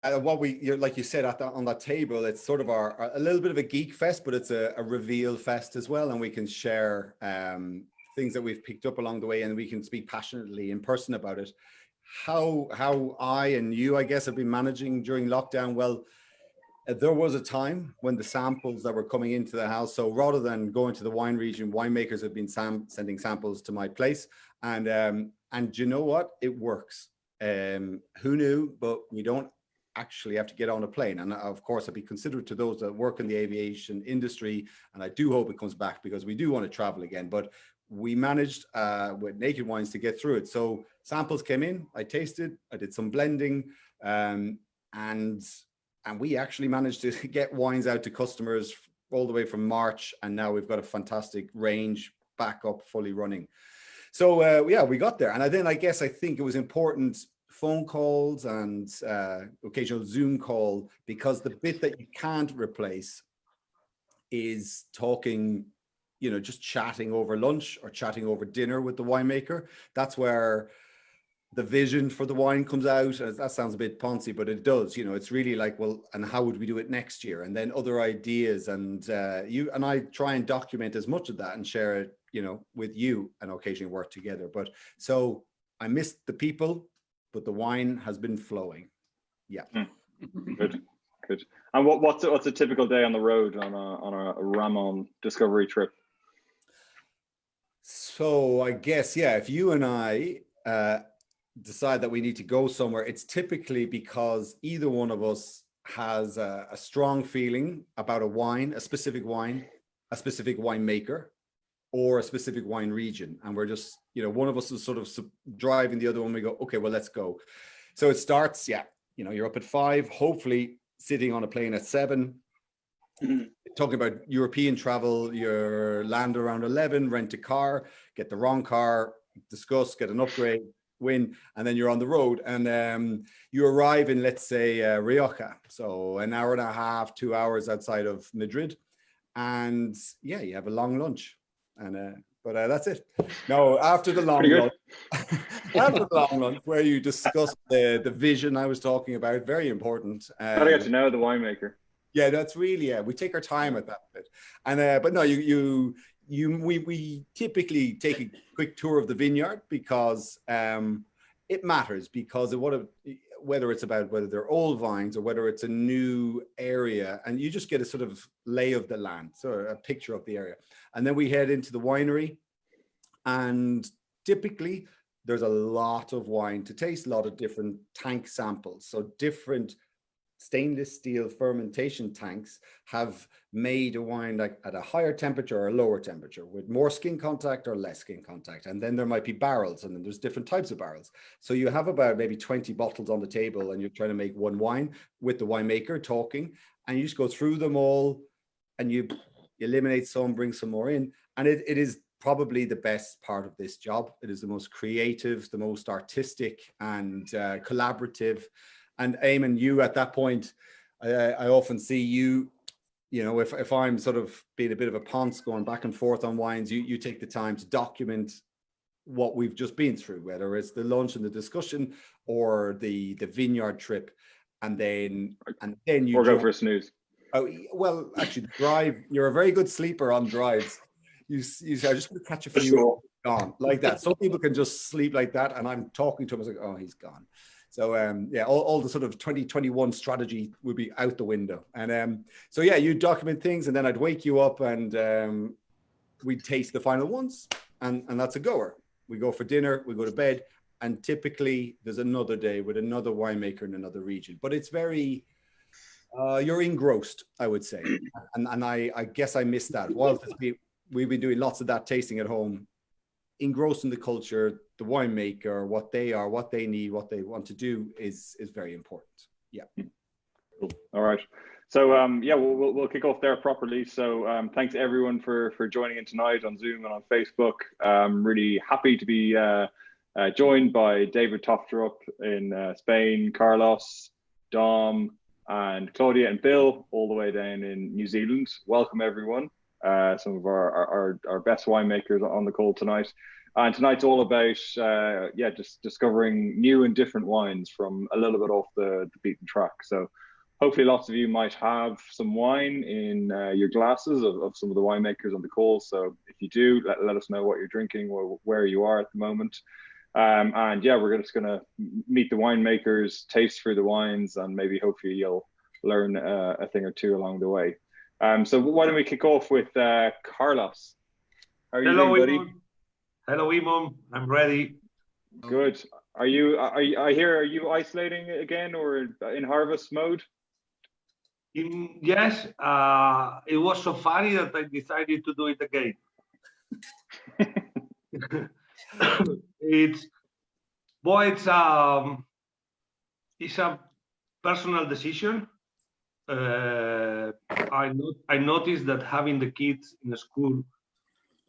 like you said on that table, it's sort of a little bit of a geek fest, but it's a reveal fest as well, and we can share things that we've picked up along the way, and we can speak passionately in person about it. How I and you, I guess, have been managing during lockdown. Well, there was a time when the samples that were coming into the house, so rather than going to the wine region, winemakers have been sending samples to my place, and you know what, it works. Who knew? But we don't actually have to get on a plane. And of course, I'd be considerate to those that work in the aviation industry, and I do hope it comes back, because we do want to travel again. But we managed with Naked Wines to get through it. So samples came in, I tasted, I did some blending, and we actually managed to get wines out to customers all the way from March, and now we've got a fantastic range back up, fully running. So yeah, we got there. And then I think it was important, phone calls and occasional Zoom call, because the bit that you can't replace is talking, just chatting over lunch or chatting over dinner with the winemaker. That's where the vision for the wine comes out. That sounds a bit poncy, but it does. It's really like, well, and how would we do it next year? And then other ideas. And you and I try and document as much of that and share it, with you, and occasionally work together. But so I missed the people, but the wine has been flowing. Yeah. Good. And what's a typical day on the road on a Ramon discovery trip? So I guess, yeah, if you and I decide that we need to go somewhere, it's typically because either one of us has a strong feeling about a wine, a specific winemaker, or a specific wine region. And we're just, one of us is sort of driving the other one. We go, okay, well, let's go. So it starts, you're up at 5, hopefully sitting on a plane at 7, talking about European travel. You land around 11, rent a car, get the wrong car, discuss, get an upgrade, win, and then you're on the road. And you arrive in, let's say, Rioja. So an hour and a half, 2 hours outside of Madrid. And yeah, you have a long lunch. And but that's it. No, after the long lunch, where you discuss the vision I was talking about, very important. How to get to know the winemaker. Yeah, that's really, we take our time at that bit. And but no, we typically take a quick tour of the vineyard, because it matters, because of whether it's about whether they're old vines or whether it's a new area, and you just get a sort of lay of the land, so a picture of the area. And then we head into the winery, and typically there's a lot of wine to taste, a lot of different tank samples. So different stainless steel fermentation tanks have made a wine like at a higher temperature or a lower temperature, with more skin contact or less skin contact. And then there might be barrels, and then there's different types of barrels. So you have about maybe 20 bottles on the table, and you're trying to make one wine with the winemaker talking, and you just go through them all, and you eliminate some, bring some more in. And it is probably the best part of this job. It is the most creative, the most artistic, and collaborative. And Eamon, you at that point, I often see you, if I'm sort of being a bit of a ponce going back and forth on wines, you take the time to document what we've just been through, whether it's the lunch and the discussion or the vineyard trip. And then you go for a snooze. Oh, well, actually, drive, you're a very good sleeper on drives. You say, I'm just going to catch a few, gone, like that. Some people can just sleep like that, and I'm talking to him, I was like, oh, he's gone. So yeah, all the sort of 2021 strategy would be out the window. And so yeah, you document things, and then I'd wake you up, and we'd taste the final ones, and that's a goer. We go for dinner, we go to bed, and typically there's another day with another winemaker in another region. But it's very, you're engrossed, I would say. And I guess I missed that. Whilst we've been doing lots of that tasting at home, engrossed in the culture, the winemaker, what they are, what they need, what they want to do is very important. Yeah. Cool. All right. So yeah, we'll kick off there properly. So thanks everyone for joining in tonight on Zoom and on Facebook. Really happy to be joined by David Tofterup in Spain, Carlos, Dom, and Claudia and Bill, all the way down in New Zealand. Welcome everyone. Some of our best winemakers on the call tonight. And tonight's all about just discovering new and different wines from a little bit off the beaten track. So hopefully lots of you might have some wine in your glasses of some of the winemakers on the call. So if you do, let us know what you're drinking or where you are at the moment. And yeah, we're just going to meet the winemakers, taste through the wines, and maybe hopefully you'll learn a thing or two along the way. So why don't we kick off with Carlos? How are you doing, buddy? Eamon. Hello, Eamon. I'm ready. Good. Are you? Are you isolating again or in harvest mode? Yes. It was so funny that I decided to do it again. It's a personal decision. I noticed that having the kids in the school,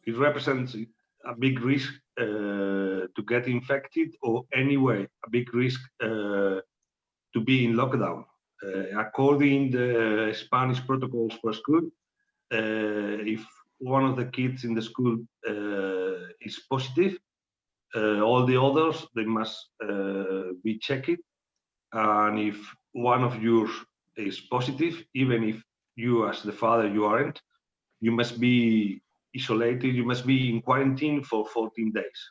it represents a big risk to get infected, or anyway, a big risk to be in lockdown. According to the Spanish protocols for school, if one of the kids in the school is positive, all the others, they must be checked. And if one of yours is positive, even if you as the father, you aren't, you must be isolated, you must be in quarantine for 14 days.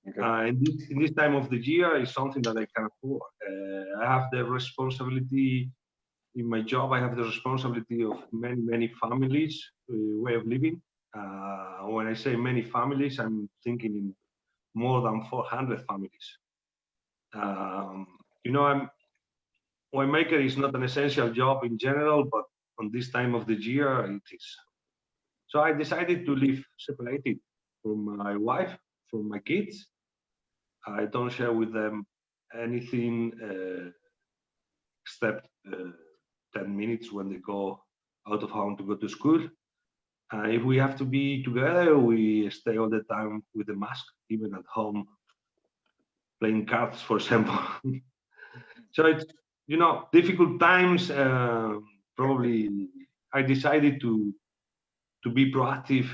Okay. In this time of the year is something that I can afford. I have the responsibility in my job. I have the responsibility of many families' way of living. When I say many families, I'm thinking in more than 400 families. Winemaker is not an essential job in general, but on this time of the year, it is. So I decided to live separated from my wife, from my kids. I don't share with them anything except 10 minutes when they go out of home to go to school. If we have to be together, we stay all the time with the mask, even at home, playing cards, for example. So it's, difficult times. Probably I decided to be proactive,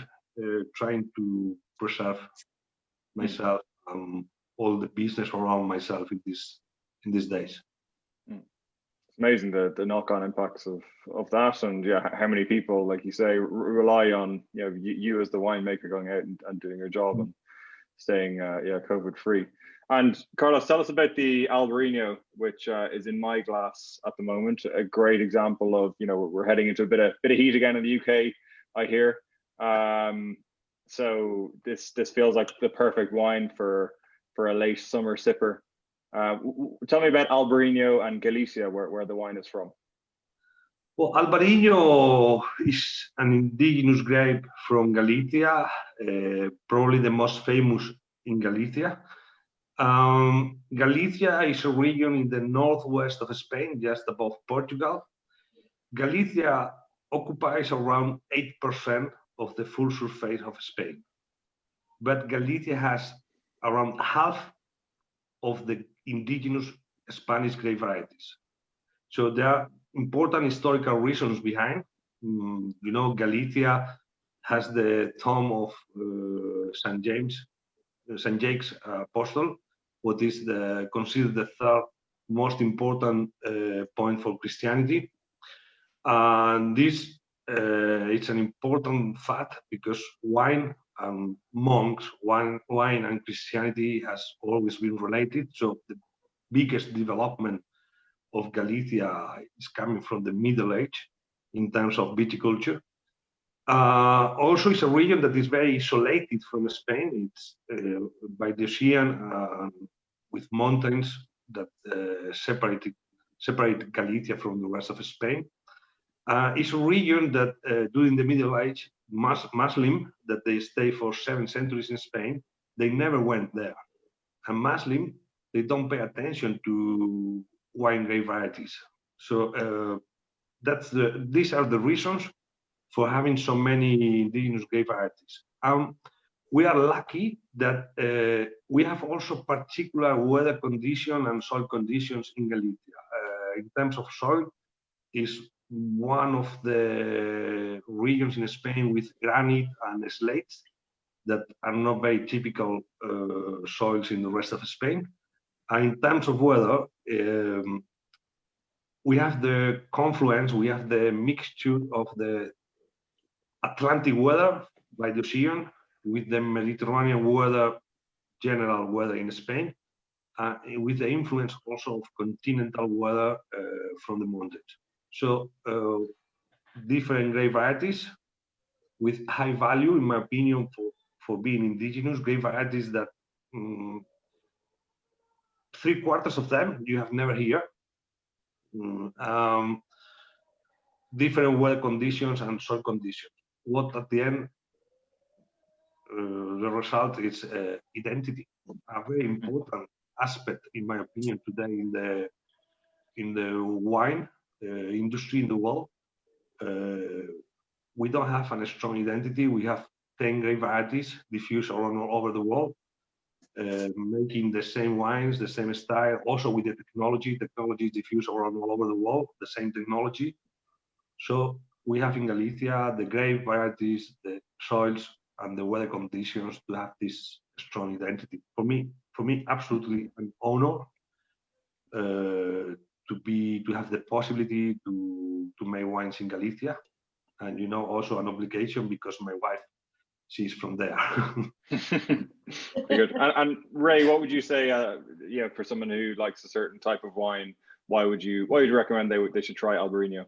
trying to preserve myself, all the business around myself in these days. It's amazing the knock-on impacts of that, and yeah, how many people, like you say, rely on you as the winemaker going out and doing your job and staying COVID free. And Carlos, tell us about the Albarino, which is in my glass at the moment. A great example of we're heading into a bit of heat again in the UK, I hear. So this feels like the perfect wine for a late summer sipper. Tell me about Albarino and Galicia, where the wine is from. Well, Albarino is an indigenous grape from Galicia, probably the most famous in Galicia. Galicia is a region in the northwest of Spain, just above Portugal. Galicia occupies around 8% of the full surface of Spain. But Galicia has around half of the indigenous Spanish grape varieties. So there are important historical reasons behind. Galicia has the tomb of Saint Jake's Apostle, what is considered the third most important point for Christianity. And this it's an important fact because wine and monks, wine and Christianity has always been related. So the biggest development of Galicia is coming from the Middle Age in terms of viticulture. Also, it's a region that is very isolated from Spain. It's by the ocean with mountains that separate Galicia from the rest of Spain. It's a region that during the Middle Age, Muslim, that they stay for 7 centuries in Spain, they never went there. And Muslim, they don't pay attention to wine grape varieties. So these are the reasons for having so many indigenous grape varieties. We are lucky that we have also particular weather conditions and soil conditions in Galicia. In terms of soil, is one of the regions in Spain with granite and slates. that are not very typical soils in the rest of Spain. And in terms of weather, we have the confluence, we have the mixture of the Atlantic weather by the ocean with the Mediterranean weather, general weather in Spain, with the influence also of continental weather from the mountains. So different grape varieties with high value, in my opinion, for being indigenous, grape varieties that 3/4 of them you have never heard. Different weather conditions and soil conditions. What at the end, the result is identity, a very important aspect, in my opinion, today in the wine industry in the world. We don't have a strong identity. We have 10 grape varieties diffused all over the world, making the same wines, the same style, also with the technology. Technology is diffused all over the world, the same technology. So we have in Galicia the grape varieties, the soils, and the weather conditions to have this strong identity. For me, absolutely an honor to have the possibility to make wines in Galicia, and also an obligation because my wife, she's from there. Good. And Ray, what would you say? For someone who likes a certain type of wine, why would you recommend they should try Albarino?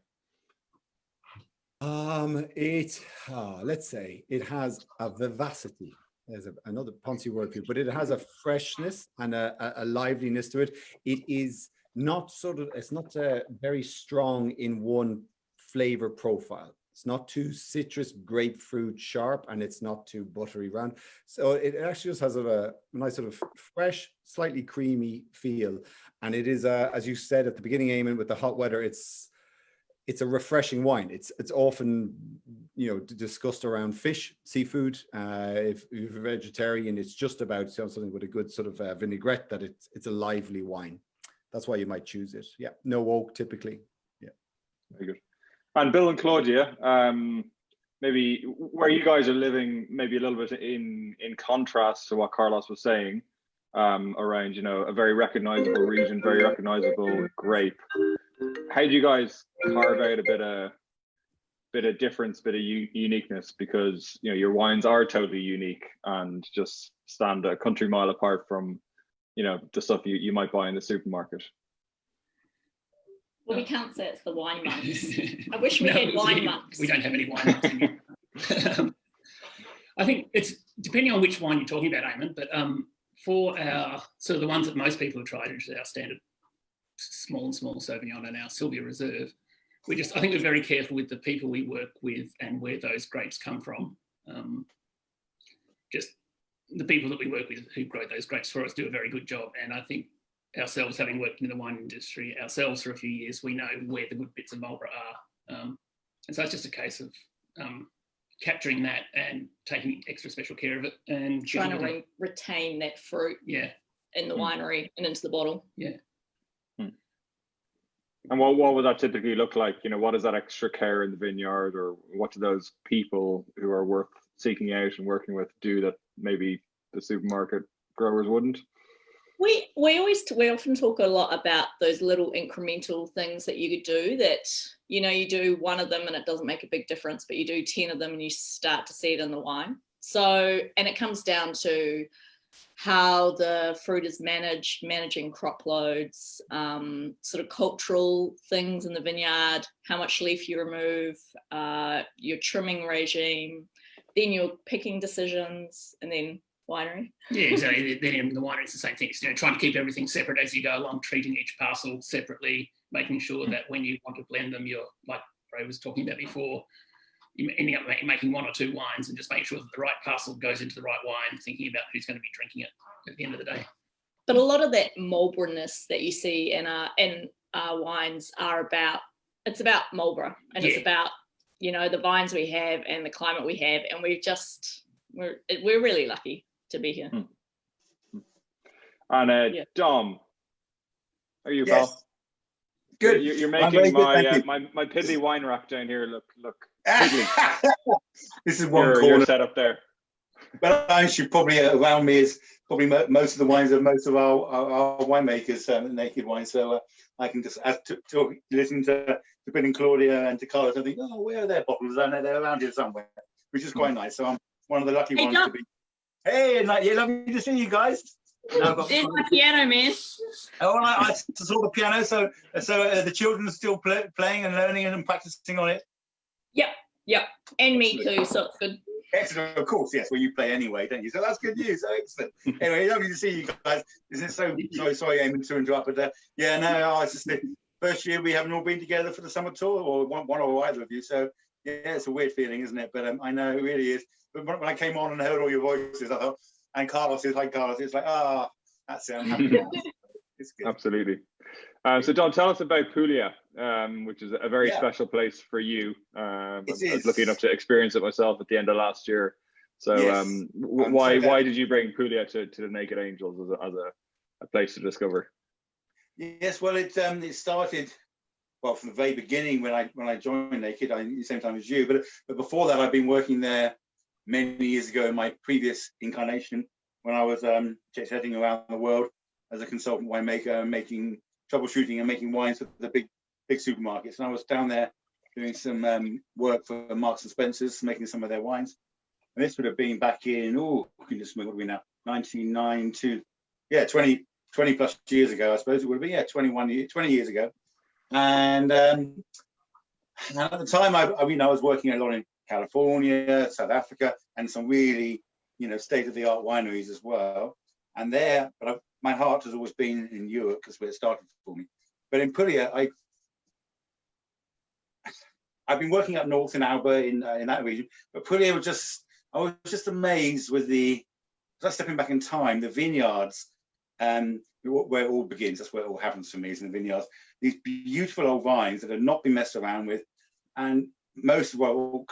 Let's say it has a vivacity. There's another fancy word for it, but it has a freshness and a liveliness to it. It is not it's not very strong in one flavor profile. It's not too citrus, grapefruit sharp, and it's not too buttery round. So it actually just has a nice sort of fresh, slightly creamy feel. And it is, as you said at the beginning, Eamon, with the hot weather, it's a refreshing wine. It's often, discussed around fish, seafood. If you're a vegetarian, it's just about something with a good sort of vinaigrette that it's a lively wine. That's why you might choose it. Yeah, no oak typically. Yeah. Very good. And Bill and Claudia, maybe where you guys are living, maybe a little bit in contrast to what Carlos was saying around, a very recognizable region, very recognizable grape. How do you guys carve out a bit of difference, bit of uniqueness? Because your wines are totally unique and just stand a country mile apart from the stuff you might buy in the supermarket. Well, we can't say it's the wine monks. I wish we had wine monks. We don't have any wine monks in here. I think it's depending on which wine you're talking about, Eamon, but for our sort of the ones that most people have tried, which is our standard small Sauvignon and our Sylvia Reserve, I think we're very careful with the people we work with and where those grapes come from. Just the people that we work with who grow those grapes for us do a very good job. And I think ourselves, having worked in the wine industry ourselves for a few years, we know where the good bits of Marlborough are. And so it's just a case of capturing that and taking extra special care of it and trying to retain that fruit in the winery and into the bottle. Yeah. And what would that typically look like? What is that extra care in the vineyard, or what do those people who are worth seeking out and working with do that maybe the supermarket growers wouldn't? We often talk a lot about those little incremental things that you could do that, you do one of them and it doesn't make a big difference, but you do 10 of them and you start to see it in the wine. So, and it comes down to how the fruit is managing crop loads, sort of cultural things in the vineyard, how much leaf you remove, your trimming regime, then your picking decisions, and then winery. Yeah, exactly. Then in the winery, it's the same thing. It's, trying to keep everything separate as you go along, treating each parcel separately, making sure that when you want to blend them, you're, like Ray was talking about before, you ending up making one or two wines and just making sure that the right parcel goes into the right wine, thinking about who's going to be drinking it at the end of the day. But a lot of that Marlborough-ness that you see in our wines it's about Marlborough, and it's about, the vines we have and the climate we have, and we're really lucky to be here. And Dom, how are you, pal? Good. You're making my piddly wine rack down here look piddly. This is one corner. Your setup there. but actually probably around me is probably most of the wines of most of our winemakers, Naked Wine. So I can just listen to Ben and Claudia and to Carlos. I think, oh, where are their bottles? I know they're around here somewhere, which is quite nice. So I'm one of the lucky ones to be. Hey, yeah, lovely to see you guys. There's my piano, man. Oh, I saw the piano. So the children are still playing and learning and practicing on it. Yep, and me too. So it's good. Excellent, of course, yes. Well, you play anyway, don't you? So that's good news. So excellent. Anyway, lovely to see you guys. Isn't it so? Sorry, Eamon, to interrupt, but yeah, no, it's just the first year we haven't all been together for the summer tour, or one or either of you. So yeah, it's a weird feeling, isn't it? But I know it really is. But when I came on and heard all your voices, I thought, and Carlos is like Carlos. It's like, that's it. I'm happy. It's good. Absolutely. So Don, tell us about Puglia, which is a very special place for you. I was lucky enough to experience it myself at the end of last year. So yes. Why did you bring Puglia to the Naked Angels as a place to discover? Yes, well, it started from the very beginning when I joined Naked, at the same time as you. But before that, I've been working there many years ago in my previous incarnation when I was jet-setting around the world as a consultant winemaker, making troubleshooting and making wines for the big supermarkets. And I was down there doing some work for Marks and Spencer's, making some of their wines. And this would have been back in, goodness me, what are we now? 1992, 20 plus years ago, I suppose it would have been, 20 years ago. And at the time, I was working a lot in California, South Africa, and some really, state-of-the-art wineries as well. And there, but my heart has always been in Europe because where it started for me. But in Puglia, I've been working up north in Alba in that region. But Puglia I was just amazed with stepping back in time, the vineyards, where it all begins. That's where it all happens for me, is in the vineyards. These beautiful old vines that have not been messed around with, and all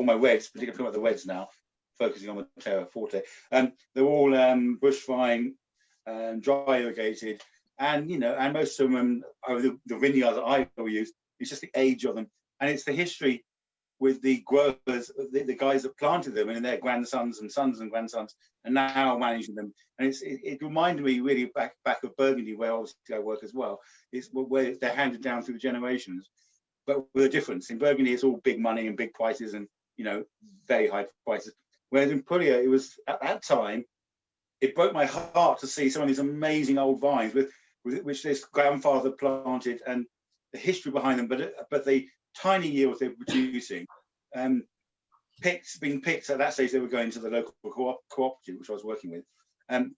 my reds, particularly about the reds now, focusing on the Terra Forte, they're all bush vine, dry irrigated, and and most of them are the vineyards that I will use. It's just the age of them, and it's the history with the growers, the guys that planted them, and their grandsons and sons and grandsons, and now managing them. And it reminded me really back of Burgundy, where obviously I work as well. It's where they're handed down through the generations, but with a difference. In Burgundy, it's all big money and big prices, and very high prices. Whereas in Puglia, it was at that time, it broke my heart to see some of these amazing old vines with which this grandfather planted, and the history behind them, but the tiny yields they're producing, being picked at that stage. They were going to the local cooperative, which I was working with, and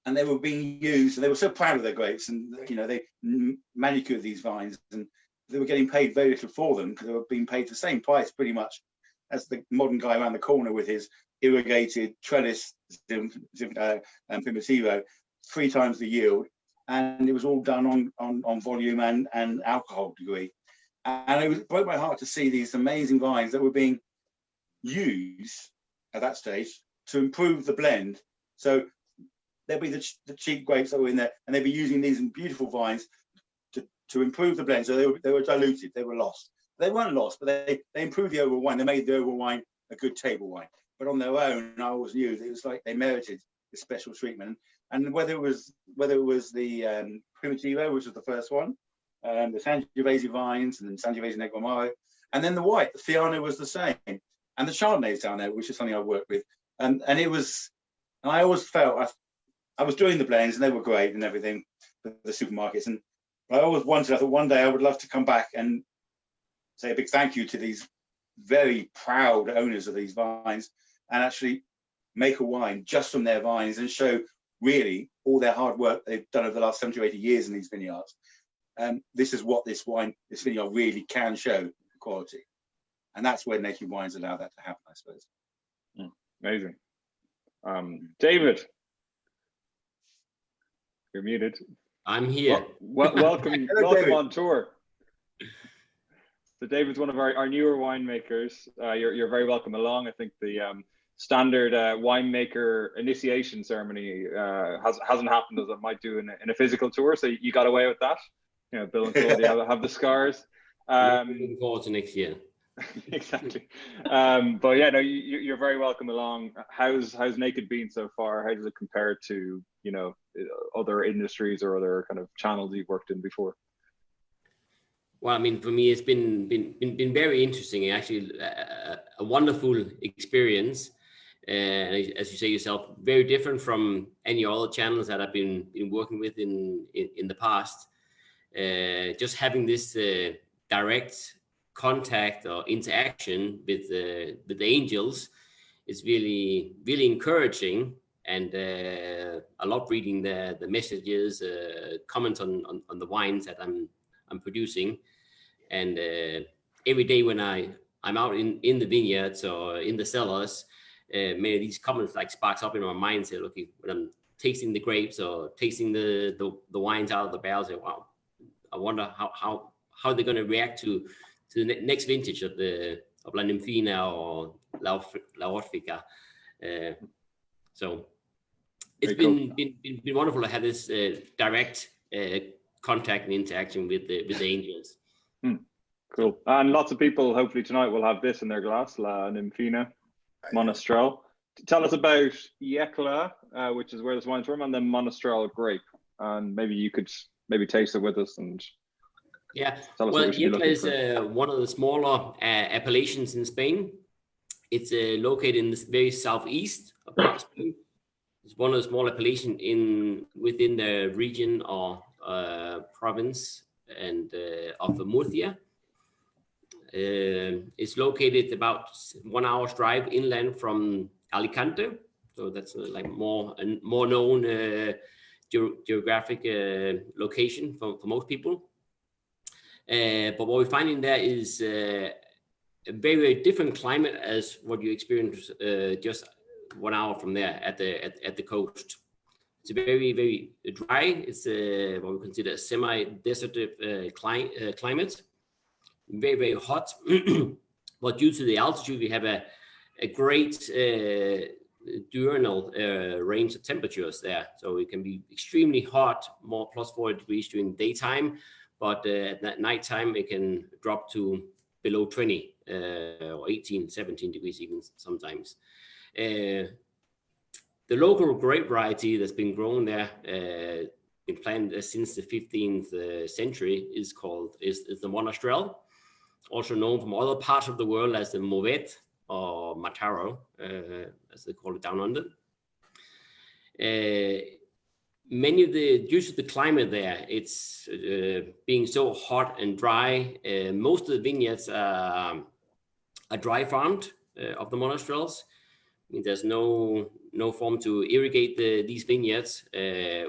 they were being used, and they were so proud of their grapes, and they manicured these vines, and they were getting paid very little for them because they were being paid the same price pretty much as the modern guy around the corner with his irrigated trellis Primitivo, 3 times the yield, and it was all done on volume and alcohol degree. And it broke my heart to see these amazing vines that were being used at that stage to improve the blend. So there'd be the cheap grapes that were in there, and they'd be using these beautiful vines to improve the blend. So they were diluted, they were lost. They weren't lost, but they improved the overall wine. They made the overall wine a good table wine. But on their own, I always knew it was like they merited this special treatment. And whether it was the Primitivo, which was the first one, the Sangiovese vines, and then Sangiovese Negromaro, and then the white, the Fiano was the same, and the Chardonnays down there, which is something I worked with. And I always felt I was doing the blends, and they were great and everything for the supermarkets. And I always I thought one day I would love to come back and say a big thank you to these very proud owners of these vines, and actually make a wine just from their vines and show really all their hard work they've done over the last 70 or 80 years in these vineyards. This is what this vineyard really can show quality. And that's where Naked Wines allow that to happen, I suppose. Amazing. David, you're muted. I'm here. Welcome on tour. So David's one of our newer winemakers. You're very welcome along. I think the standard winemaker initiation ceremony hasn't happened as it might do in a physical tour. So you got away with that. Bill and Claudia have the scars. Looking forward to next year. Exactly. But yeah, no, you're very welcome along. How's Naked been so far? How does it compare to, you know, other industries or other kind of channels you've worked in before? Well, I mean, for me, it's been very interesting. Actually, a wonderful experience. As you say yourself, very different from any other channels that I've been working with in the past. Just having this direct contact or interaction with the angels is really encouraging, and I love reading the messages, comments on the wines that I'm producing, and every day when I'm out in the vineyards or in the cellars, many of these comments like sparks up in my mind. Say, okay, when I'm tasting the grapes or tasting the wines out of the barrels, wow, I wonder how they're going to react to the next vintage of La Nymphina or La Orfica. So it's been wonderful to have this direct contact and interaction with the angels. Cool. And lots of people hopefully tonight will have this in their glass, La Nymphina Monastrell. Tell us about Yekla, which is where this wine's from, and then Monastrell grape. And maybe you could taste it with us and tell us what we should be looking for. Yekla is one of the smaller appellations in Spain. It's located in the very southeast of Spain. It's one of the small appellations within the region or province and of Murcia. It's located about 1 hour's drive inland from Alicante, so that's like more known geographic location for most people. But what we find in there is a very different climate as what you experience just 1 hour from there at the coast. It's very dry. It's what we consider a semi-desert climate. Very hot, but due to the altitude, we have a great diurnal range of temperatures there. So it can be extremely hot, more plus 40 degrees during daytime, but at nighttime it can drop to below 20 or 18, 17 degrees even sometimes. The local grape variety that's been grown there, been planted since the 15th century, is the Monastrell, also known from other parts of the world as the Mourvèdre or Mataro, as they call it down under. Due to the climate there, it's being so hot and dry, most of the vineyards are dry farmed of the Monastrells. I mean, there's no form to irrigate these vineyards,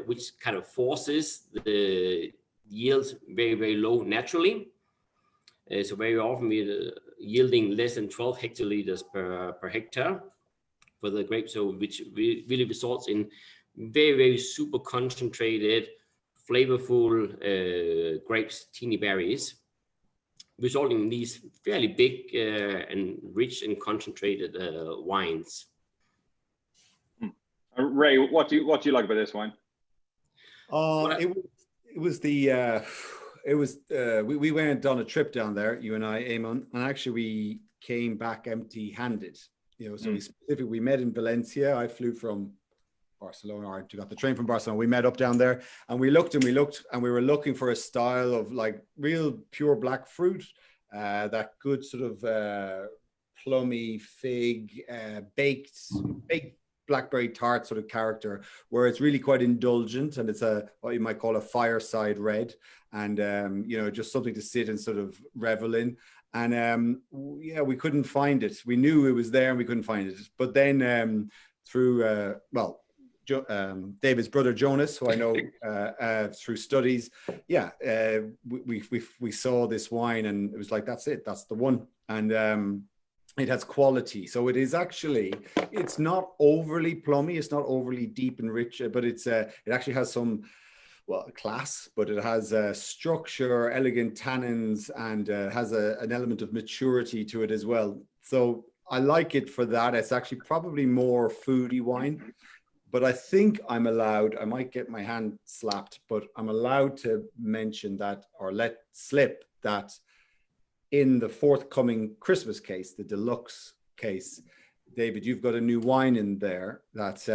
which kind of forces the yields very low naturally. So very often we're yielding less than 12 hectoliters per hectare for the grapes, so which really results in very super concentrated, flavorful grapes, teeny berries, resulting in these fairly big and rich and concentrated wines. Ray, what do you like about this wine? We went on a trip down there, you and I, Eamon, and actually we came back empty-handed. You know, so we met in Valencia. I flew from Barcelona, or got the train from Barcelona. We met up down there, and we looked, and we were looking for a style of like real pure black fruit, that good sort of plummy fig, baked blackberry tart sort of character, where it's really quite indulgent, and it's what you might call a fireside red, and just something to sit and sort of revel in. And we couldn't find it. We knew it was there and we couldn't find it. But then through David's brother Jonas, who I know through studies, we saw this wine, and it was like, that's it, that's the one. And it has quality. So it is actually, it's not overly plummy, it's not overly deep and rich, but it actually has some, class, but it has structure, elegant tannins, and has an element of maturity to it as well. So I like it for that. It's actually probably more foodie wine, but I think I'm allowed, I might get my hand slapped, but I'm allowed to mention that, or let slip that in the forthcoming Christmas case, the deluxe case, David, you've got a new wine in there that's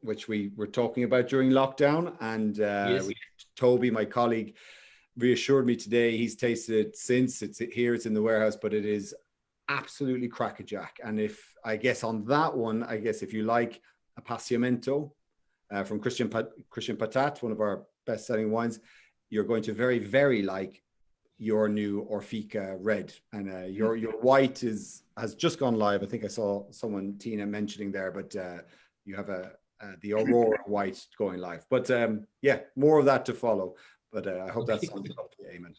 which we were talking about during lockdown, and Yes. Toby, my colleague, reassured me today he's tasted it since. It's in the warehouse, but it is absolutely crackerjack. And if I guess on that one, I guess if you like Appassionamento from Christian Patat, one of our best-selling wines, you're going to very, very like your new Orfica red, and your white has just gone live. I think I saw someone, Tina, mentioning there, but you have the Aurora white going live. But yeah, more of that to follow. But I hope that sums it up to you, Eamon.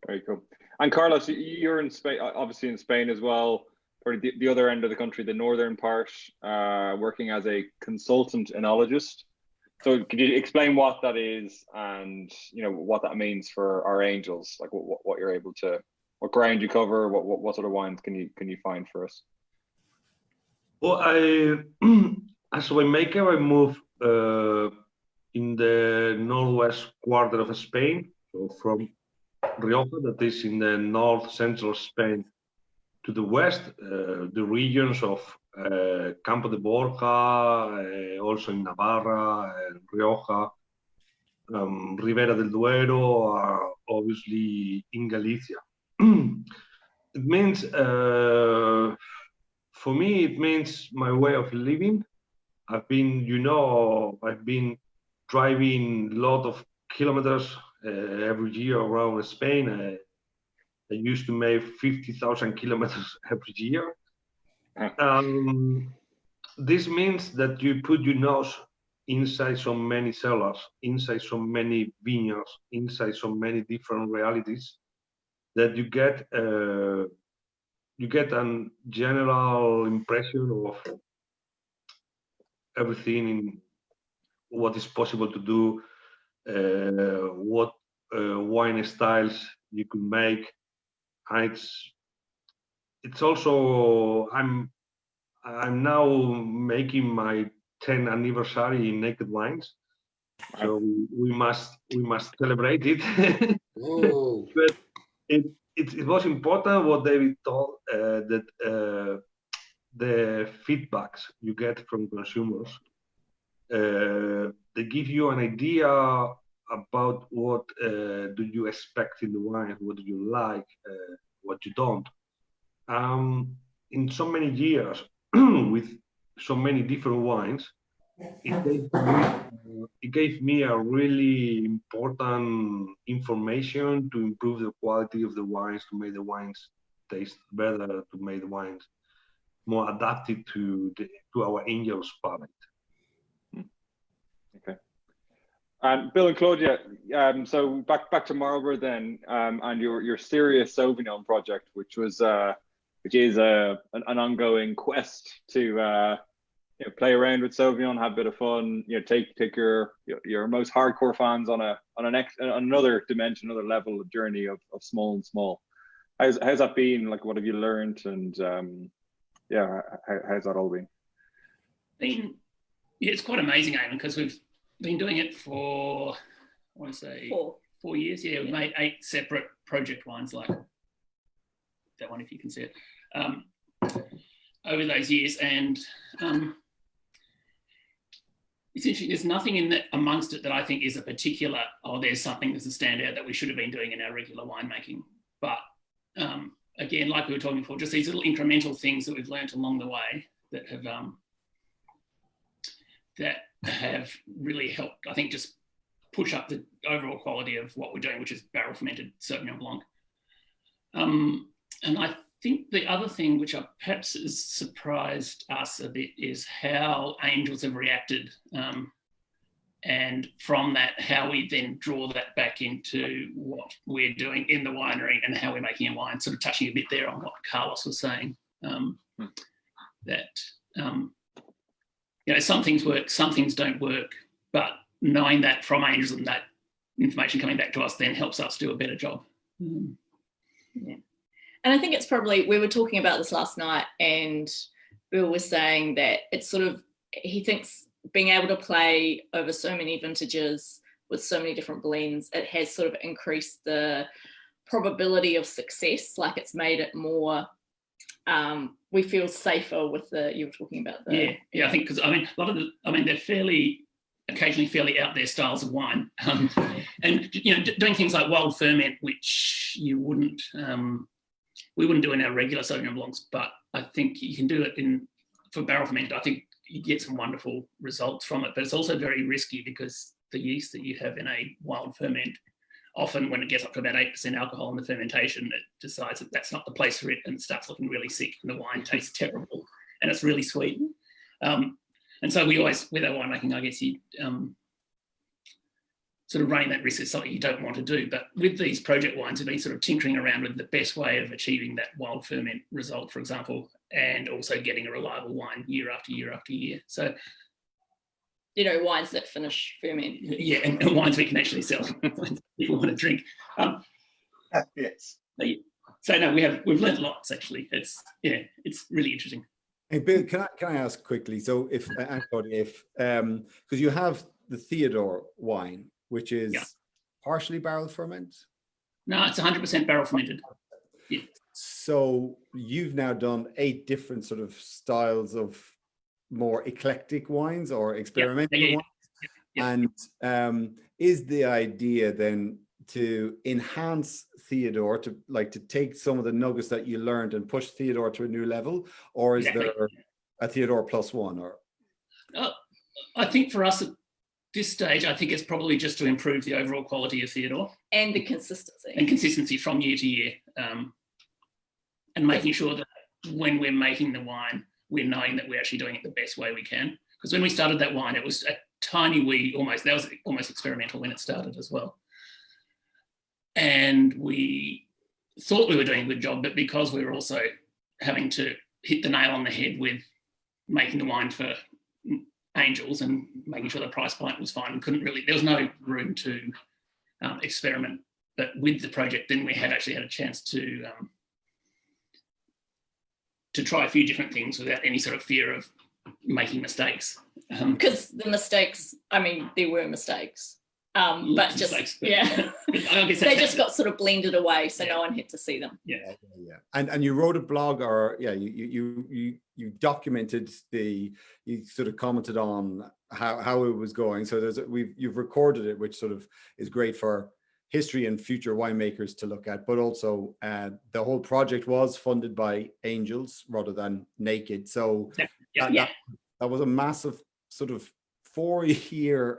Very cool. And Carlos, you're in Spain, obviously in Spain as well, for the other end of the country, the northern part, working as a consultant enologist. So could you explain what that is, and what that means for our angels, like what you're able to, what ground you cover, what sort of wines can you find for us? Well, as a winemaker, I moved in the northwest quarter of Spain, so from Rioja, that is in the north central Spain, to the west, the regions of Campo de Borja, also in Navarra and Rioja, Ribera del Duero, are obviously in Galicia. It means, for me, it means my way of living. I've been driving a lot of kilometers every year around Spain. I used to make 50,000 kilometers every year. This means that you put your nose inside so many cellars, inside so many vineyards, inside so many different realities, that you get a general impression of everything in what is possible to do, what wine styles you could make. It's also, I'm now making my 10th anniversary in Naked Wines, so we must celebrate it. Oh. But it was important what David told, that the feedbacks you get from consumers, they give you an idea about what do you expect in the wine, what do you like, what you don't. In so many years, with so many different wines, it gave me a really important information to improve the quality of the wines, to make the wines taste better, to make the wines more adapted to our angels' palate. Okay. And Bill and Claudia, so back to Marlborough then, and your Serious Sauvignon project, which is an ongoing quest to play around with Sauvignon, have a bit of fun, take your most hardcore fans on another dimension, another level of journey of small and small. How's that been? Like, what have you learned? And how's that all been? It's quite amazing, Eamon, because we've been doing it for, I want to say, 4 years. Yeah, we made 8 separate project wines, like that one, if you can see it, over those years. And it's interesting, there's nothing in that amongst it that I think is a particular, there's something that's a standout that we should have been doing in our regular winemaking. But again, like we were talking before, just these little incremental things that we've learned along the way that have really helped, I think, just push up the overall quality of what we're doing, which is barrel fermented Sauvignon Blanc. And I think the other thing which perhaps has surprised us a bit is how angels have reacted. And from that, how we then draw that back into what we're doing in the winery and how we're making a wine, sort of touching a bit there on what Carlos was saying, that some things work, some things don't work, but knowing that from angels and that information coming back to us then helps us do a better job. Yeah. And I think it's probably, we were talking about this last night, and Bill was saying that it's sort of, he thinks being able to play over so many vintages with so many different blends, it has sort of increased the probability of success. Like it's made it more, we feel safer with you were talking about the. Yeah, I think, because I mean, a lot of they're occasionally fairly out there styles of wine. And, you know, doing things like wild ferment, which you wouldn't, we wouldn't do in our regular Sauvignon Blancs, but I think you can do it for barrel fermented. I think you get some wonderful results from it, but it's also very risky because the yeast that you have in a wild ferment, often when it gets up to about 8% alcohol in the fermentation, it decides that that's not the place for it and it starts looking really sick and the wine tastes terrible and it's really sweet. And so we always, with our winemaking, I guess you sort of running that risk is something you don't want to do. But with these project wines, we've been sort of tinkering around with the best way of achieving that wild ferment result, for example, and also getting a reliable wine year after year after year. So, you know, wines that finish ferment. Yeah, and wines we can actually sell if people want to drink. Yes. So no, we've learned lots actually. It's really interesting. Hey Bill, can I ask quickly? So if because you have the Theodore wine, which is partially barrel ferment. No, it's 100% barrel fermented. Yeah. So you've now done 8 different sort of styles of more eclectic wines or experimental wines. And is the idea then to enhance Theodore, to take some of the nuggets that you learned and push Theodore to a new level, or is there a Theodore +1? Or I think for us at this stage, I think it's probably just to improve the overall quality of Theodore and the consistency from year to year, and making sure that when we're making the wine, we're knowing that we're actually doing it the best way we can. Because when we started that wine, it was a tiny wee, that was almost experimental when it started as well. And we thought we were doing a good job, but because we were also having to hit the nail on the head with making the wine for angels and making sure the price point was fine, there was no room to experiment. But with the project, then we had actually had a chance to try a few different things without any sort of fear of making mistakes. Because the mistakes, I mean, there were mistakes. But just they just got sort of blended away, so no one had to see them. Yeah. And you wrote a blog, or you documented you sort of commented on how it was going. So you've recorded it, which sort of is great for history and future winemakers to look at. But also, the whole project was funded by angels rather than naked. So that was a massive sort of 4-year.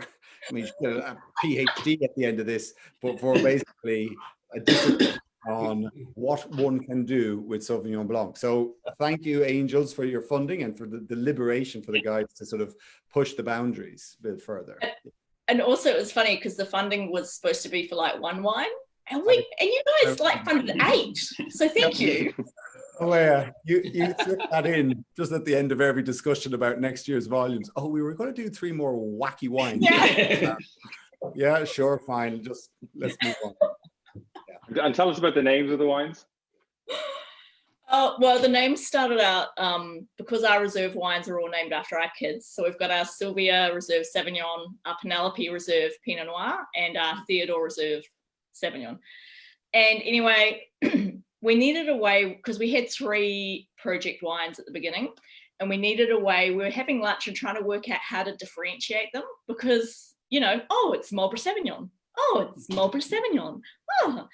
I mean, you should get a PhD at the end of this, but for basically a discipline on what one can do with Sauvignon Blanc. So thank you, Angels, for your funding and for the liberation for the guys to sort of push the boundaries a bit further. And also, it was funny because the funding was supposed to be for like 1 wine, and you guys funded 8. So thank you. Oh yeah, you slip that in just at the end of every discussion about next year's volumes. Oh, we were going to do 3 more wacky wines. Yeah, sure, fine. Just let's move on. Yeah. And tell us about the names of the wines. Well, the names started out because our reserve wines are all named after our kids. So we've got our Sylvia Reserve Sauvignon, our Penelope Reserve Pinot Noir, and our Theodore Reserve Sauvignon. And anyway, we needed a way, because we had 3 project wines at the beginning, and we needed a way. We were having lunch and trying to work out how to differentiate them because, it's Marlborough Sauvignon. Oh, it's Marlborough Sauvignon. Oh.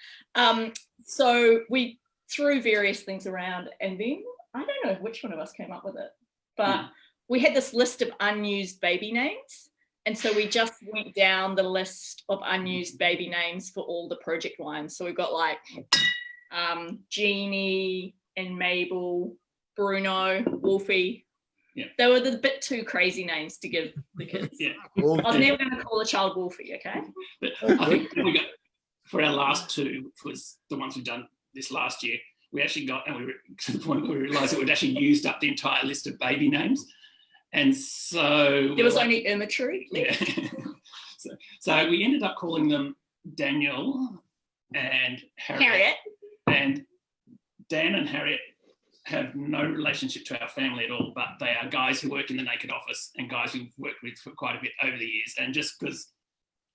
So we threw various things around, and then I don't know which one of us came up with it, but we had this list of unused baby names. And so we just went down the list of unused baby names for all the project wines. So we've got like Jeannie and Mabel, Bruno, Wolfie. Yeah. They were the bit too crazy names to give the kids. Yeah. I was never going to call a child Wolfie, okay? But I think for our last 2, which was the ones we've done this last year, we actually got, and we were to the point where we realised that we'd actually used up the entire list of baby names. And so there was only Ermitry. Yeah. so we ended up calling them Daniel and Harriet. And Dan and Harriet have no relationship to our family at all, but they are guys who work in the Naked office and guys we've worked with for quite a bit over the years. And just because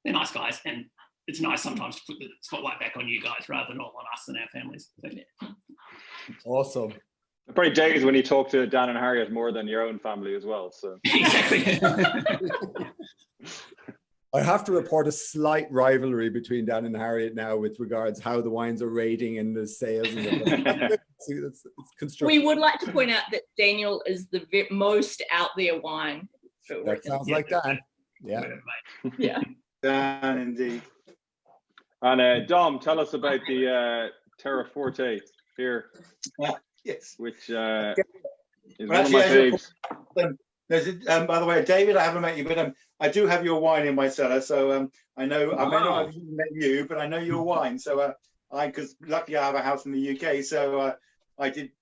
they're nice guys and it's nice sometimes to put the spotlight back on you guys rather than all on us and our families. So, yeah. Awesome. Probably days when you talk to Dan and Harriet more than your own family as well. So Exactly. I have to report a slight rivalry between Dan and Harriet now with regards how the wines are rating and the sales. And it's constructive. We would like to point out that Daniel is the most out there wine. That sounds like Dan. Yeah. Yeah. Dan, indeed. And Dom, tell us about the Terra Forte here, Yes. which is Well, one of my faves. By the way, David, I haven't met you, but I do have your wine in my cellar. So I know I may not have met you, but I know your wine. So because luckily I have a house in the UK, so I did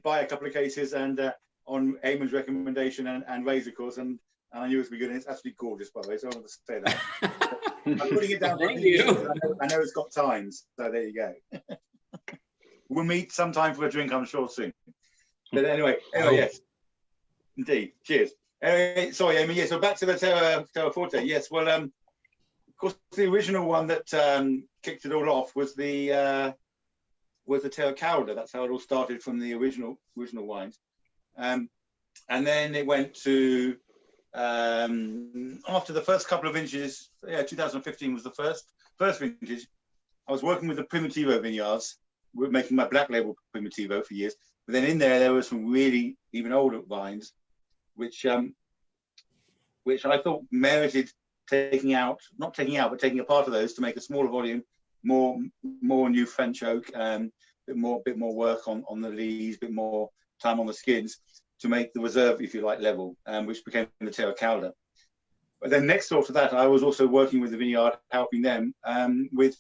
buy a couple of cases and on Eamon's recommendation and Ray's, of course, and I knew it was good. And it's absolutely gorgeous, by the way. So I want to say that. I'm putting it down. Thank you. I know it's got times, so there you go. We'll meet sometime for a drink, I'm sure, soon. But anyway, yes, indeed. Cheers. Sorry, Eamon. Yeah, so back to the Terra Forte. Yes, well, of course, the original one that kicked it all off was the Terra Cauda. That's how it all started, from the original wines. And then it went to after the first couple of vintages. Yeah, 2015 was the first vintage. I was working with the Primitivo vineyards. We're making my black label Primitivo for years. But then in there were some really even older vines, which I thought merited taking a part of those to make a smaller volume, more new French oak, bit more work on the leaves, bit more time on the skins to make the reserve, if you like, level, which became the Terra Cauda. But then next door to that, I was also working with the vineyard, helping them with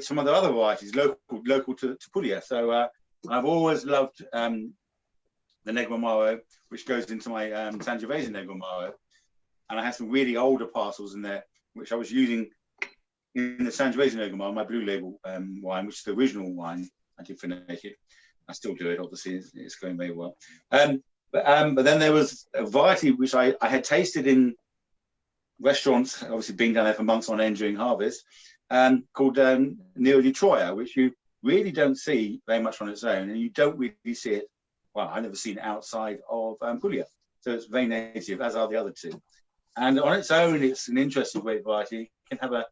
some of the other varieties, local to Puglia. So I've always loved the Negroamaro, which goes into my Sangiovese Negroamaro. And I had some really older parcels in there, which I was using in the Sangiovese Negroamaro, my blue label wine, which is the original wine. I did finish it. I still do it, obviously, it's going very well. But then there was a variety which I had tasted in restaurants, obviously being down there for months on end during harvest, called Nero di Troia, which you really don't see very much on its own, and you don't really see it. Well, I've never seen it outside of Puglia, so it's very native, as are the other two. And on its own, it's an interesting grape variety. It can have a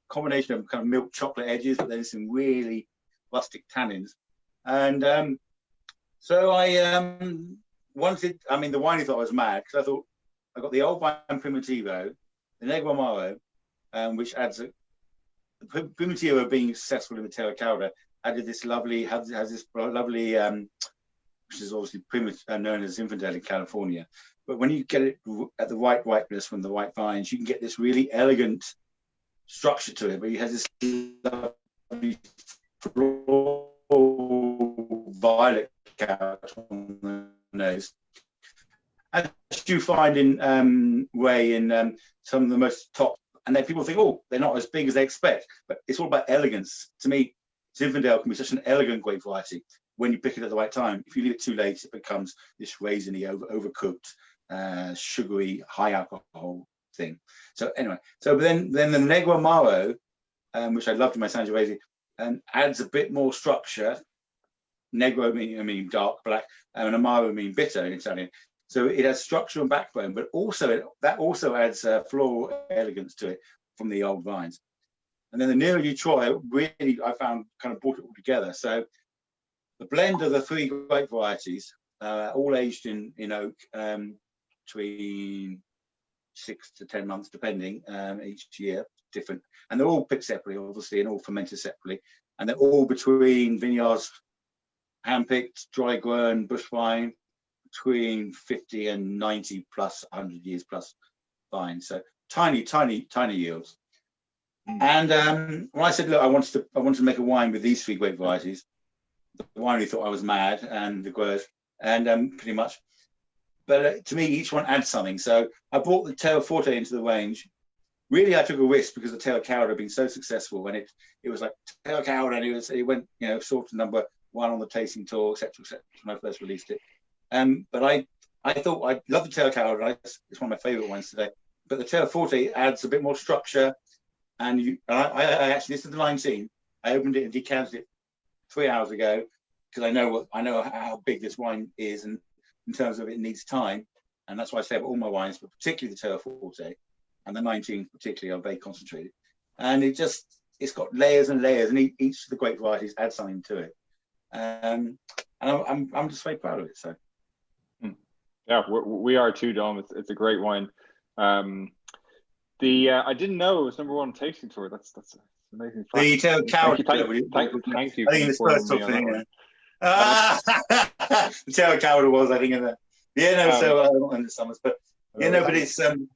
combination of kind of milk chocolate edges, but then some really rustic tannins. And so I wanted, the wine thought I was mad, because I thought I got the old wine Primitivo, the Negroamaro, which adds Primitivo being successful in the Terra Cauda, added this lovely, has this lovely, which is obviously known as Zinfandel in California. But when you get it at the right ripeness from the white vines, you can get this really elegant structure to it, but you have this lovely violet couch on the nose. As you find in Ray in some of the most top, and then people think, oh, they're not as big as they expect, but it's all about elegance. To me, Zinfandel can be such an elegant grape variety when you pick it at the right time. If you leave it too late, it becomes this raisiny, overcooked, sugary, high alcohol thing. So anyway, but then the Negroamaro, which I loved in my Sangiovese, adds a bit more structure. Negro meaning dark black, and Amaro meaning bitter in Italian. So it has structure and backbone, but also that also adds floral elegance to it from the old vines. And then the Nero di Troia, really, I found, kind of brought it all together. So the blend of the three grape varieties, all aged in oak, between 6 to 10 months, depending, each year, different. And they're all picked separately, obviously, and all fermented separately. And they're all between vineyards, hand-picked, dry grown, bush vine, between 50 and 90 plus, 100 years plus vines. So tiny yields. And when I said, look, I wanted to make a wine with these three grape varieties, the winery thought I was mad, and the growers, and pretty much. But to me, each one adds something. So I brought the Terra Forte into the range. Really, I took a risk because the Terra Cauda had been so successful, and it was like Terra Cauda, and it went, sort of number one on the tasting tour, etc., when I first released it. But I thought I love the Terra Cauda. It's one of my favorite ones today. But the Terra Forte adds a bit more structure And I actually, this is the 19. I opened it and decanted it 3 hours ago because I know how big this wine is, and in terms of it needs time, and that's why I say about all my wines, but particularly the Terra Forte and the 19 particularly are very concentrated, and it's got layers and layers, and each of the grape varieties adds something to it, and I'm just very proud of it. So yeah, we are too, Dom. It's a great wine. I didn't know it was #1 tasting tour. That's amazing. The Terra Cowder. Thank you. I think it's first top thing. The Terra Cowder was, I think, in the not in the summers, but but it's I'm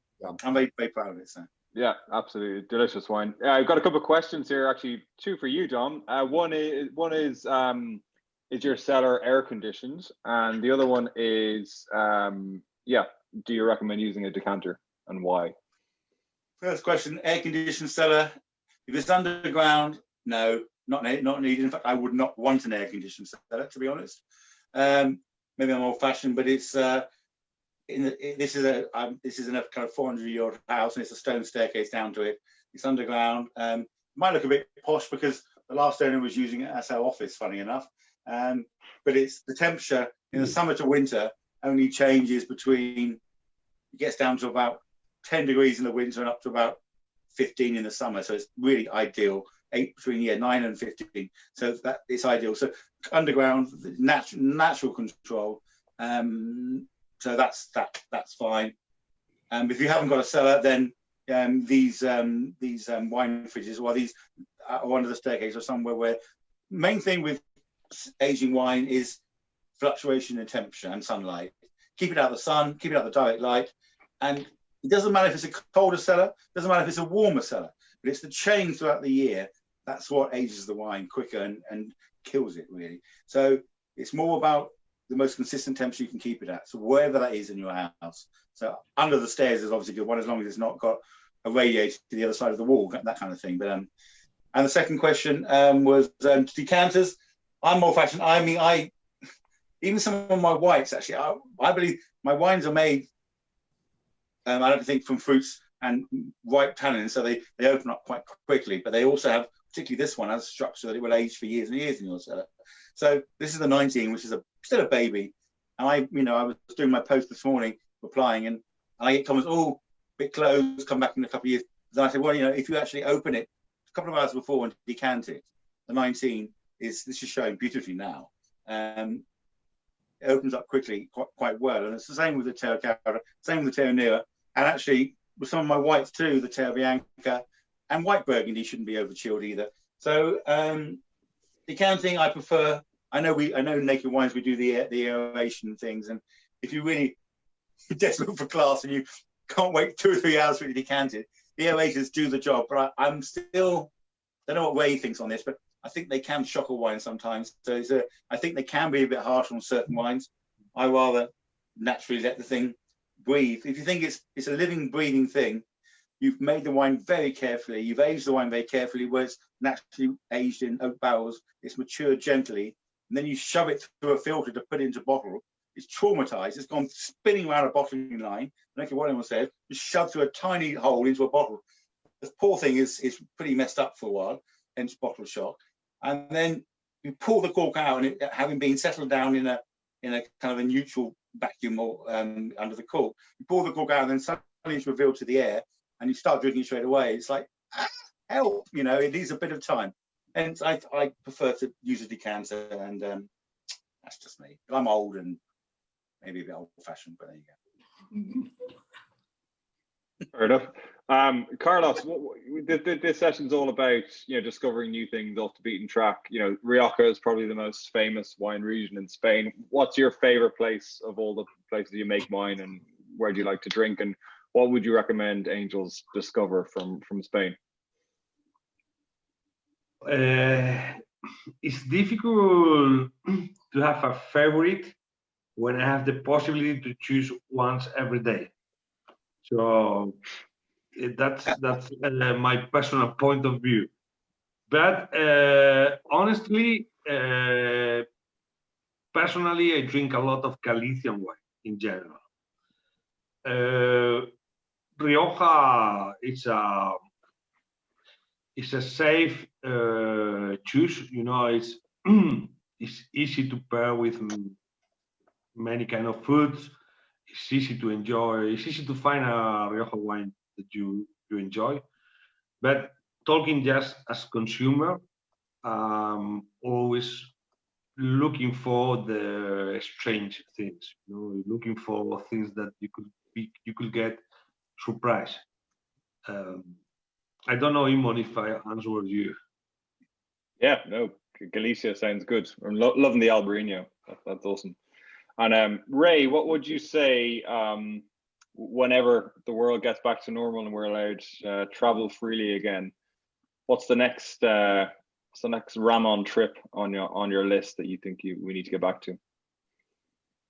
very, very proud of it. So yeah, absolutely delicious wine. I've got a couple of questions here, actually, 2 for you, Dom. One is your cellar air conditioned, and the other one is do you recommend using a decanter, and why? First question, air conditioned cellar. If it's underground, no, not needed. In fact, I would not want an air conditioned cellar, to be honest. Maybe I'm old fashioned, but it's this is a kind of 400-year-old house, and it's a stone staircase down to it. It's underground. Might look a bit posh because the last owner was using it as our office, funny enough. But it's the temperature in the summer to winter only changes between, it gets down to about 10 degrees in the winter and up to about 15 in the summer. So it's really ideal. Between 9 and 15. So that it's ideal. So underground, natural control. So that's fine. If you haven't got a cellar, then these wine fridges, or these are under the staircase or somewhere where main thing with aging wine is fluctuation in temperature and sunlight. Keep it out of the sun, keep it out of the direct light, and it doesn't matter if it's a colder cellar, doesn't matter if it's a warmer cellar, but it's the change throughout the year. That's what ages the wine quicker and kills it, really. So it's more about the most consistent temperature you can keep it at. So wherever that is in your house. So under the stairs is obviously a good one, as long as it's not got a radiator to the other side of the wall, that kind of thing. But and the second question was decanters. I'm more fashioned. I mean, even some of my whites, actually, I believe my wines are made, I don't think, from fruits and ripe tannins, so they open up quite quickly, but they also have, particularly this one, has a structure that it will age for years and years in your cellar. So this is the 19, which is still a baby. And I was doing my post this morning, replying, and I get comments, oh, bit closed, come back in a couple of years. Then I said, well, if you actually open it a couple of hours before and decant it, the 19 this is showing beautifully now. It opens up quickly, quite well. And it's the same with the Terra Cowder, same with the Terra Nera, and actually with some of my whites too, the Terra Bianca and white Burgundy shouldn't be over chilled either. So decanting, I prefer. I know Naked Wines, we do the aeration things, and if you really desperate for class and you can't wait 2 or 3 hours for it to decant it, the aerators do the job. But I'm still, I don't know what Ray thinks on this, but I think they can shock a wine sometimes. So I think they can be a bit harsh on certain wines. I rather naturally let the thing breathe. If you think it's a living, breathing thing, you've made the wine very carefully. You've aged the wine very carefully, where it's naturally aged in oak barrels. It's matured gently, and then you shove it through a filter to put it into a bottle. It's traumatized. It's gone spinning around a bottling line. Like what anyone said, just shoved through a tiny hole into a bottle. The poor thing is pretty messed up for a while, hence bottle shock. And then you pull the cork out, and it, having been settled down in a kind of a neutral vacuum or under the cork, you pull the cork out, and then suddenly it's revealed to the air, and you start drinking straight away. It's like, help, it needs a bit of time. And I prefer to use a decanter, and that's just me. But I'm old and maybe a bit old-fashioned, but there you go. Fair enough. Carlos, this session's all about discovering new things off the beaten track. Rioja is probably the most famous wine region in Spain. What's your favorite place of all the places you make wine, and where do you like to drink, and what would you recommend Angels discover from Spain? It's difficult to have a favorite when I have the possibility to choose once every day. So that's my personal point of view. But honestly, personally, I drink a lot of Galician wine in general. Rioja is it's a safe choose. You know, it's it's easy to pair with many kind of foods. It's easy to enjoy. It's easy to find a Rioja wine that you enjoy. But talking just as consumer, always looking for the strange things. You know, looking for things that you could get surprised. I don't know, Eamon, if I answered you. Yeah, no, Galicia sounds good. I'm loving the Albarino. That's awesome. And Ray, what would you say whenever the world gets back to normal and we're allowed travel freely again? What's the next Ramon trip on your list that you think we need to get back to?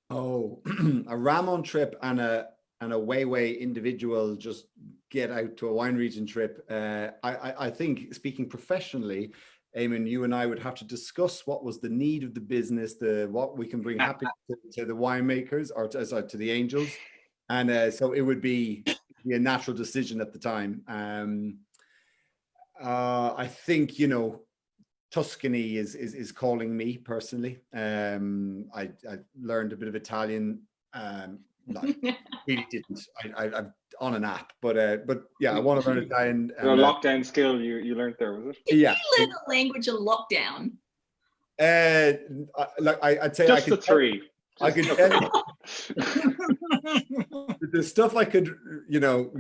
Oh, a Ramon trip and a way individual just get out to a wine region trip. I think, speaking professionally, Eamon, you and I would have to discuss what was the need of the business, what we can bring happiness to the winemakers, or to the angels, and so it would be a natural decision at the time. I think, you know, Tuscany is calling me personally. I learned a bit of Italian. Really didn't. I'm on an app, but yeah, I want to learn Italian. A lockdown skill you learned there, was it? Yeah. You learn the language in lockdown. Like I'd say, just the three. I could tell you the stuff I could, you know,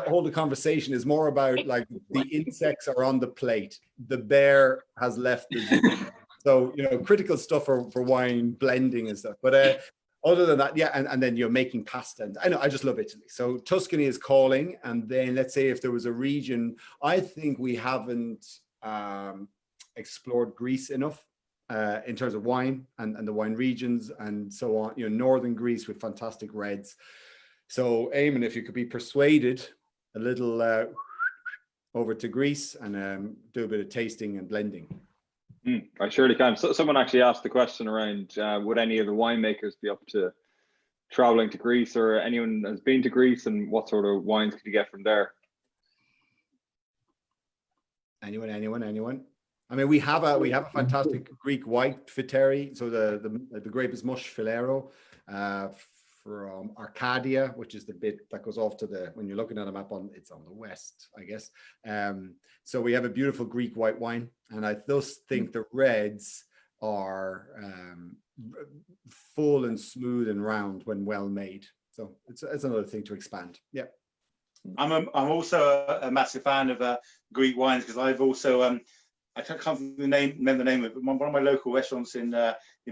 hold a conversation is more about like the insects are on the plate, the bear has left the zoo. So, you know, critical stuff for wine blending and stuff. But other than that, yeah, and then you're making pasta. And I know, I just love Italy. So Tuscany is calling. And then let's say if there was a region, I think we haven't explored Greece enough. In terms of wine and the wine regions and so on, you know, northern Greece with fantastic reds. So Eamon, if you could be persuaded a little over to Greece and do a bit of tasting and blending. I surely can. So someone actually asked the question around, would any of the winemakers be up to traveling to Greece, or anyone has been to Greece, and what sort of wines could you get from there? Anyone? I mean, we have a fantastic Greek white Fiteri. So the grape is Mush Filero from Arcadia, which is the bit that goes off to when you're looking at a map it's on the west, I guess. So we have a beautiful Greek white wine, and I thus think the reds are full and smooth and round when well made. So it's another thing to expand. Yeah. I'm also a massive fan of Greek wines, because I've also I can't remember the name of it, but one of my local restaurants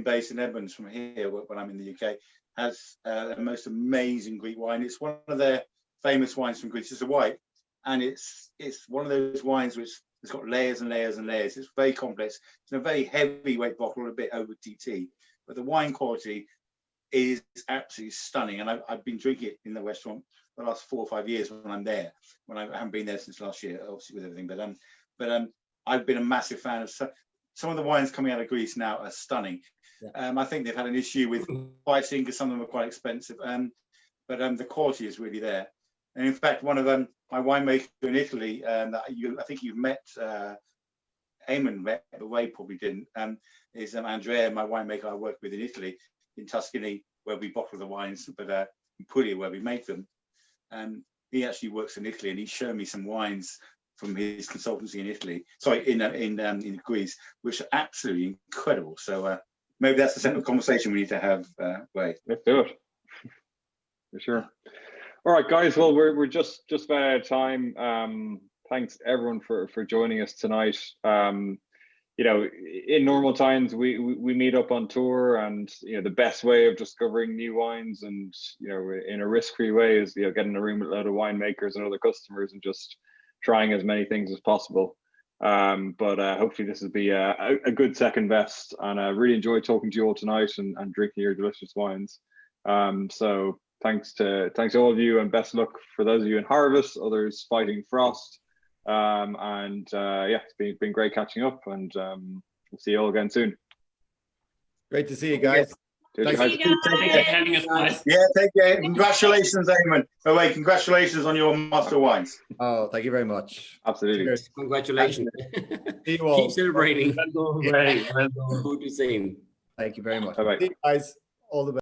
based in Edmonds from here when I'm in the UK has the most amazing Greek wine. It's one of their famous wines from Greece. It's a white, and it's one of those wines which it's got layers and layers and layers. It's very complex. It's in a very heavyweight bottle, a bit over TT, but the wine quality is absolutely stunning. And I've been drinking it in the restaurant for the last 4 or 5 years when I'm there. When I haven't been there since last year, obviously with everything, but I've been a massive fan of some of the wines coming out of Greece now are stunning. Yeah. I think they've had an issue with pricing because some of them are quite expensive, but the quality is really there. And in fact, one of my winemaker in Italy that I think you've met, Eamon met, but Ray probably didn't, is Andrea, my winemaker I work with in Italy, in Tuscany, where we bottle the wines, but in Puglia, where we make them. He actually works in Italy, and he's shown me some wines from his consultancy in Italy, sorry, in Greece, which are absolutely incredible. So maybe that's the central conversation we need to have, Ray. Let's do it. For sure. All right, guys. Well, we're just about out of time. Thanks everyone for joining us tonight. You know, in normal times we meet up on tour, and you know the best way of discovering new wines and you know in a risk-free way is getting in a room with a load of winemakers and other customers and just trying as many things as possible. But hopefully this will be a good second best, and I really enjoyed talking to you all tonight and drinking your delicious wines. So thanks to all of you, and best luck for those of you in harvest, others fighting frost. Yeah, it's been great catching up, and we'll see you all again soon. Great to see you guys. Thanks. See you Thank you for guys. having us, guys. Yeah, take care. Congratulations, Eamon. Oh wait, congratulations on your master wines. Oh, thank you very much. Absolutely. Cheers. Congratulations. See you all. Keep celebrating. Well done, Ray. Well done. Do the same. Thank you very much. Bye-bye. See you guys. All the best.